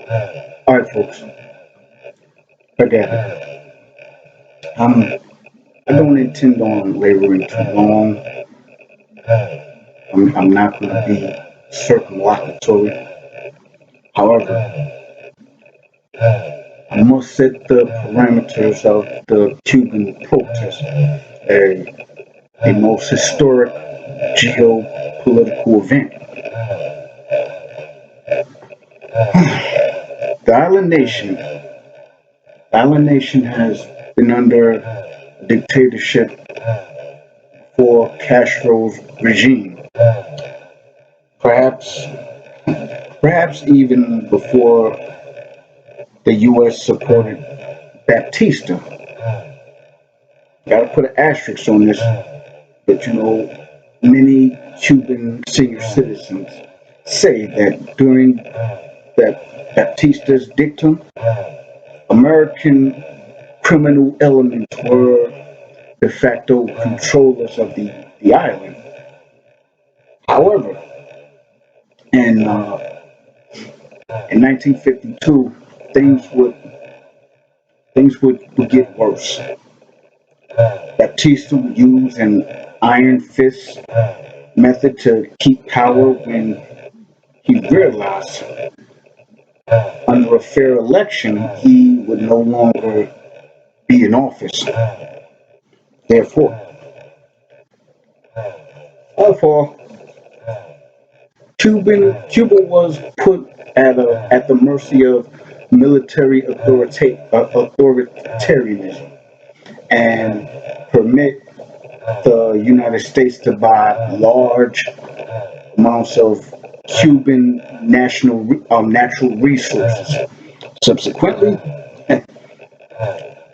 All right, folks. Again, I don't intend on laboring too long. I'm not going to be circumlocutory. However, I must set the parameters of the Cuban protest, a most historic geopolitical event. The island nation has been under dictatorship for Castro's regime, perhaps perhaps even before the U.S. supported Baptista. Got to put an asterisk on this, but many Cuban senior citizens say that during that Baptista's dictum, American criminal elements were de facto controllers of the island. However, in uh, in 1952, things would things would get worse. Baptista would use an iron fist method to keep power when he realized under a fair election he would no longer be in office. Therefore, therefore, Cuba was put at the mercy of military authoritarianism and permit the United States to buy large amounts of Cuban natural resources. Subsequently,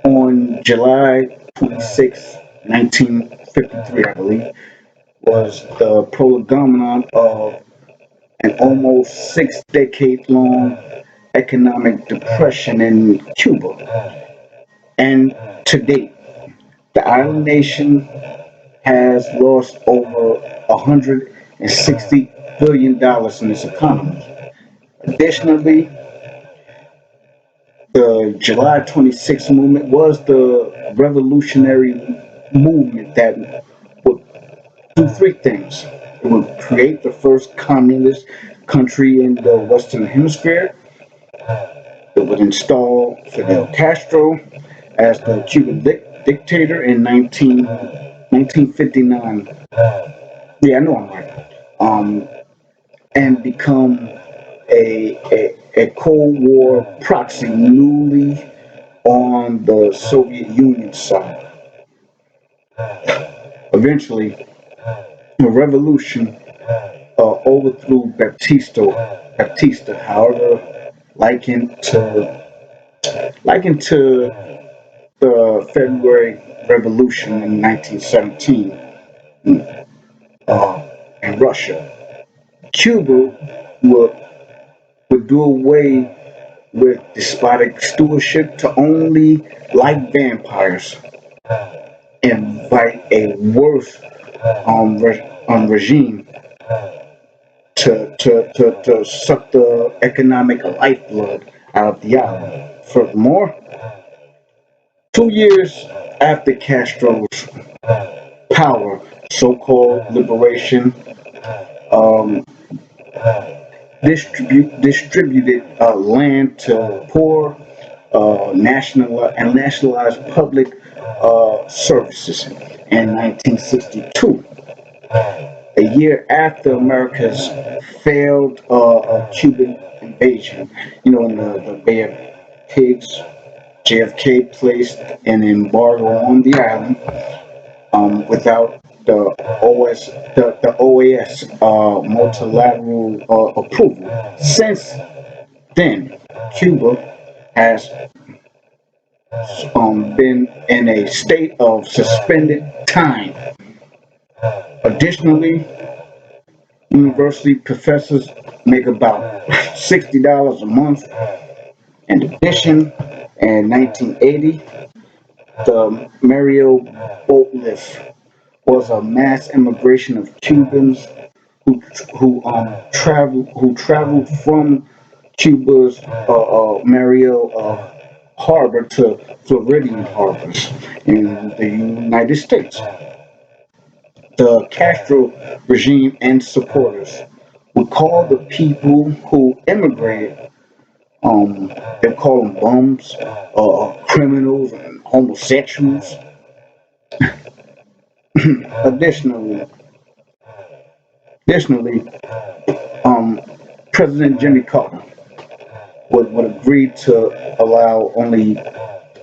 on July 26, 1953, I believe, was the prolegomena of an almost 6 decade long economic depression in Cuba. And to date, the island nation has lost over $160 billion in its economy. Additionally, the July 26th movement was the revolutionary movement that would do three things. It would create the first communist country in the Western Hemisphere. It would install Fidel Castro as the Cuban dictator in 1959. Yeah, I know I'm right. Um, and become a Cold War proxy newly on the Soviet Union side. Eventually, the revolution overthrew Baptista, however, likened to the February Revolution in 1917 uh, in Russia. Cuba would do away with despotic stewardship to only, like vampires, invite a worse regime to suck the economic lifeblood out of the island. Furthermore, 2 years after Castro's power, so-called liberation, um, distributed land to poor, nationalized public services in 1962, a year after America's failed Cuban invasion. In the Bay of Pigs, JFK placed an embargo on the island without the OAS multilateral approval. Since then, Cuba has been in a state of suspended time. Additionally, university professors make about $60 a month. In addition, in 1980, the Mario boat lift was a mass immigration of Cubans who traveled from Cuba's Mariel Harbor to Floridian harbors in the United States. The Castro regime and supporters would call the people who immigrated, um, they call them bums, criminals, and homosexuals. Additionally, additionally, um, President Jimmy Carter would agree to allow only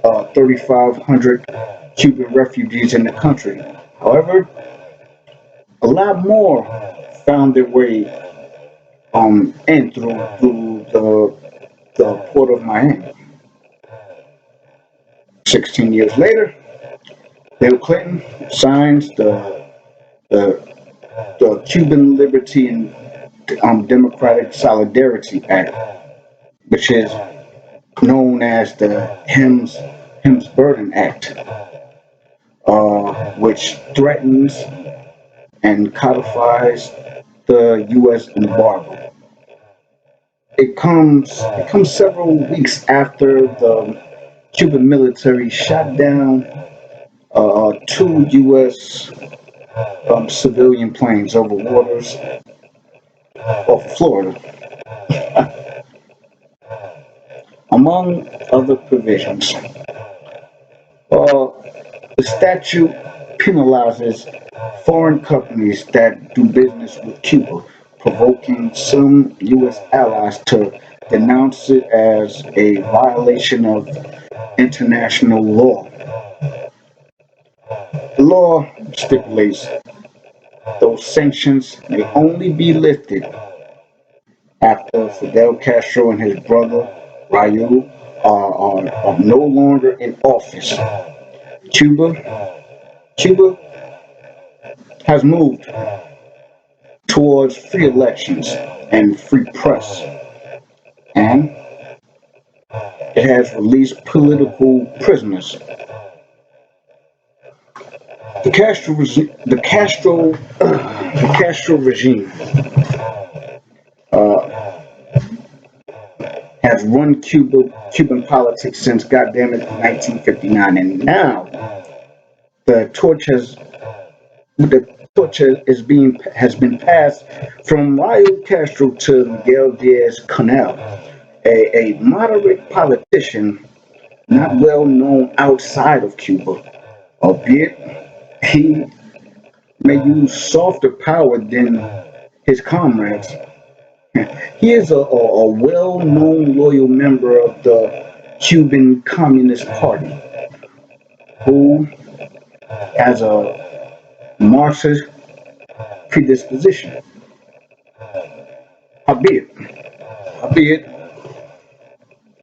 3,500 Cuban refugees in the country. However, a lot more found their way in through the port of Miami. 16 years later, Bill Clinton signs the, the Cuban Liberty and Democratic Solidarity Act, which is known as the Helms-Burton Act, which threatens and codifies the U.S. embargo. It comes several weeks after the Cuban military shot down two U.S. Civilian planes over waters off Florida, among other provisions. Uh, the statute penalizes foreign companies that do business with Cuba, provoking some U.S. allies to denounce it as a violation of international law. The law stipulates those sanctions may only be lifted after Fidel Castro and his brother Raul are no longer in office. Cuba, Cuba has moved towards free elections and free press, and it has released political prisoners. The Castro regime uh, has run Cuban politics since goddamn it 1959, and now the torch has the torch has been passed from Raul Castro to Miguel Diaz-Canel, a moderate politician not well known outside of Cuba, albeit he may use softer power than his comrades. He is a well known loyal member of the Cuban Communist Party who has a Marxist predisposition. Albeit, albeit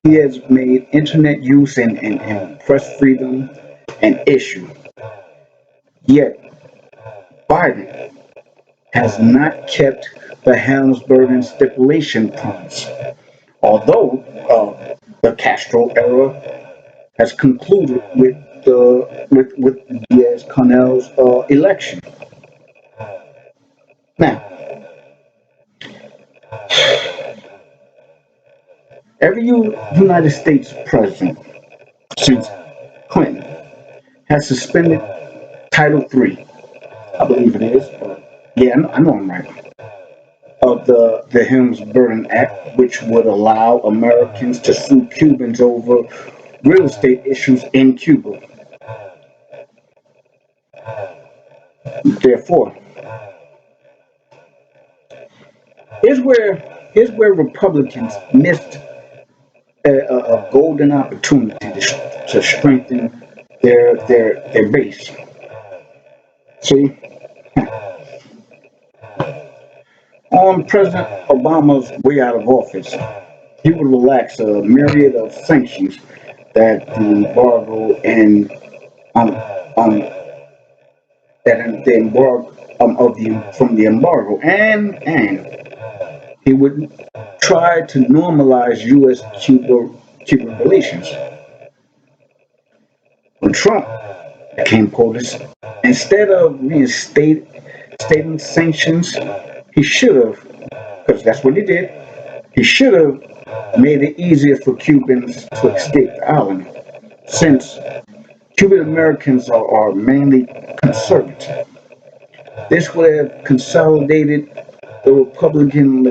he has made internet use and press freedom an issue. Yet, Biden has not kept the Helms-Burton stipulation promise, although the Castro era has concluded with Diaz-Canel's election. Now, every United States president since Clinton has suspended Title III, I believe it is. Yeah, I know I'm right. Of the Helms-Burton Act, which would allow Americans to sue Cubans over real estate issues in Cuba. Therefore, here's where Republicans missed a golden opportunity to strengthen their base. See, on President Obama's way out of office, he would relax a myriad of sanctions that the embargo and um, um, that the embargo of the from the embargo, and he would try to normalize U.S. Cuban relations. When Trump became POTUS, instead of reinstating sanctions, he should have, because that's what he did. He should have made it easier for Cubans to escape the island, since Cuban Americans are mainly conservative. This would have consolidated the Republican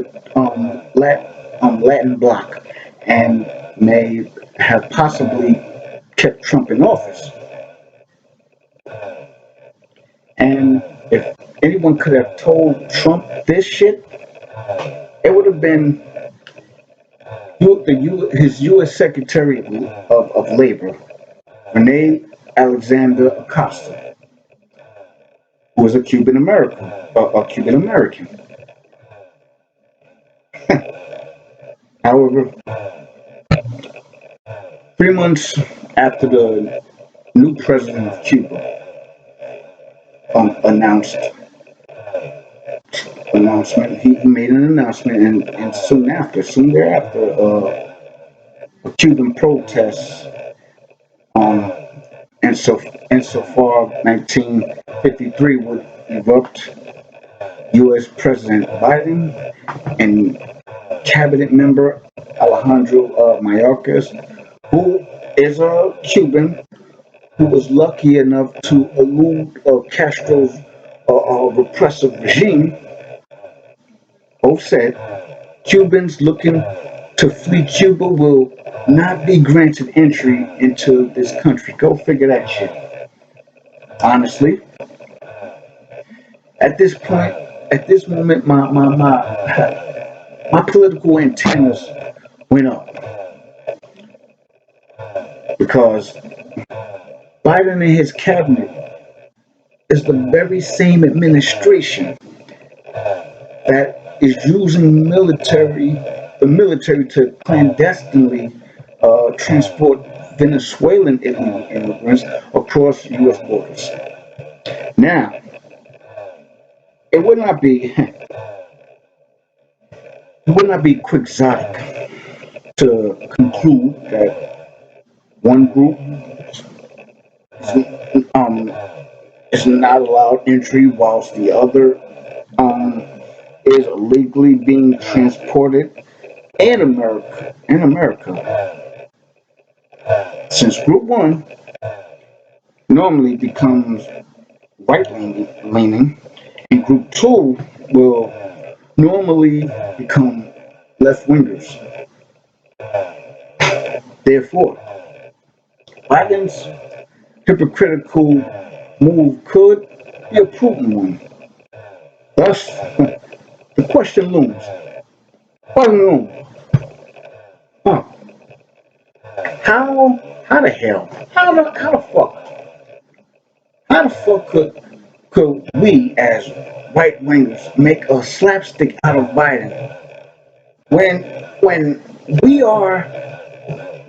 Latin bloc and may have possibly kept Trump in office. And if anyone could have told Trump this shit, it would have been his U.S. Secretary of Labor, Rene Alexander Acosta, who was a Cuban American, a Cuban American. However, 3 months after the new president of Cuba announced announcement, he made an announcement, and soon thereafter, Cuban protests um, insofar 1953 would erupt. U.S. President Biden and cabinet member Alejandro Mayorkas, who is a Cuban who was lucky enough to elude Castro's repressive regime, both said Cubans looking to flee Cuba will not be granted entry into this country. Go figure that shit. Honestly, at this point, at this moment, my political antennas went up because Biden and his cabinet is the very same administration that is using the military to clandestinely transport Venezuelan illegal immigrants across U.S. borders. Now, it would not be quixotic to conclude that one group um, is not allowed entry whilst the other um, is illegally being transported in America. Since group one normally becomes right leaning, and group two will normally become left wingers. Therefore, Biden's hypocritical move could be a prudent one. Thus, the question looms. Question huh, how the hell, how the fuck could we as right wingers make a slapstick out of Biden when we are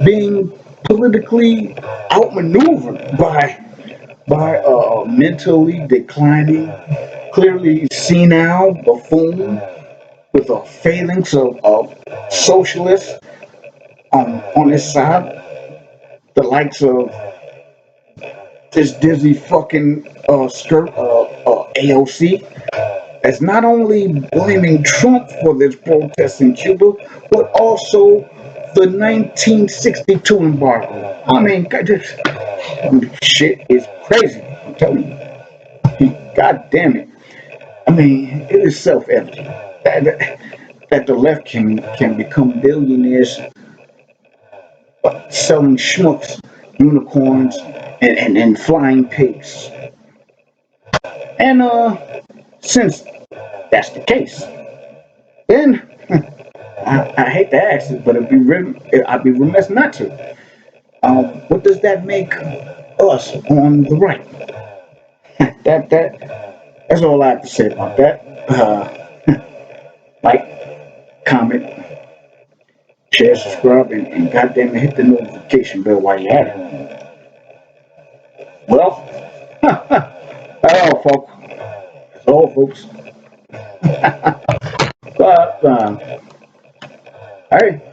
being politically outmaneuvered by a mentally declining, clearly senile buffoon with a phalanx of socialists on his side, the likes of this dizzy fucking skirt AOC, as not only blaming Trump for this protest in Cuba, but also the 1962 embargo. I mean, this shit is crazy. I'm telling you. God damn it. I mean, it is self-evident that the left can become billionaires selling schmucks, unicorns, and flying pigs. And since that's the case, then I hate to ask it, but I'd be remiss not to. What does that make us on the right? That's all I have to say about that. Like, comment, share, subscribe, and goddamn it, hit the notification bell while you're at it. Well, that's all, folks. That's all, folks. But, hey.